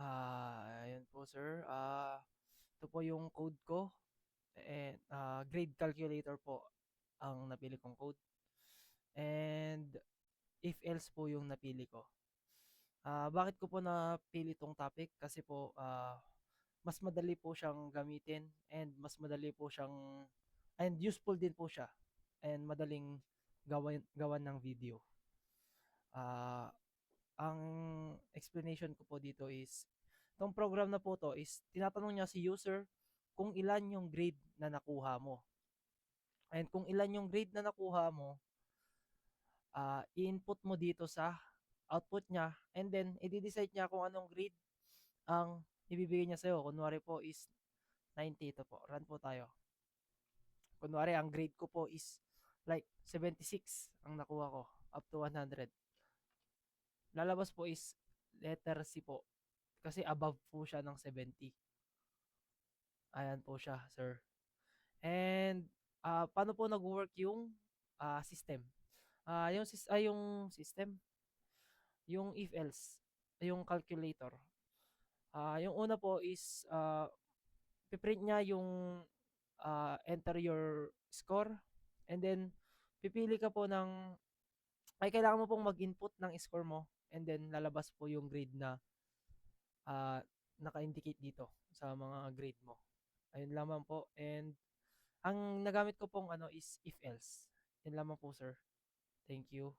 Ayun po sir. Ito po yung code ko. And grade calculator po ang napili kong code. And if else po yung napili ko. Bakit ko po napili tong topic? Kasi po mas madali po siyang gamitin and mas madali po siyang and useful din po siya and madaling gawan ng video. Ah, ang explanation ko po dito is itong program na po to is tinatanong niya si user kung ilan yung grade na nakuha mo. And kung ilan yung grade na nakuha mo, i-input mo dito sa output niya and then i-decide niya kung anong grade ang ibibigay niya sa'yo. Kunwari po is 90 ito po. Run po tayo. Kunwari ang grade ko po is like 76 ang nakuha ko up to 100. Lalabas po is letter C po. Kasi above po siya ng 70. Ayan po siya, sir. And paano po nag-work yung system? Yung system, yung if else, yung calculator. Yung una po is piprint niya yung enter your score and then pipili ka po ng kailangan mo pong mag-input ng score mo and then lalabas po yung grade na ah, naka-indicate dito sa mga grade mo. Ayun lamang po. And ang nagamit ko pong ano is if else. Yun lamang po, sir. Thank you.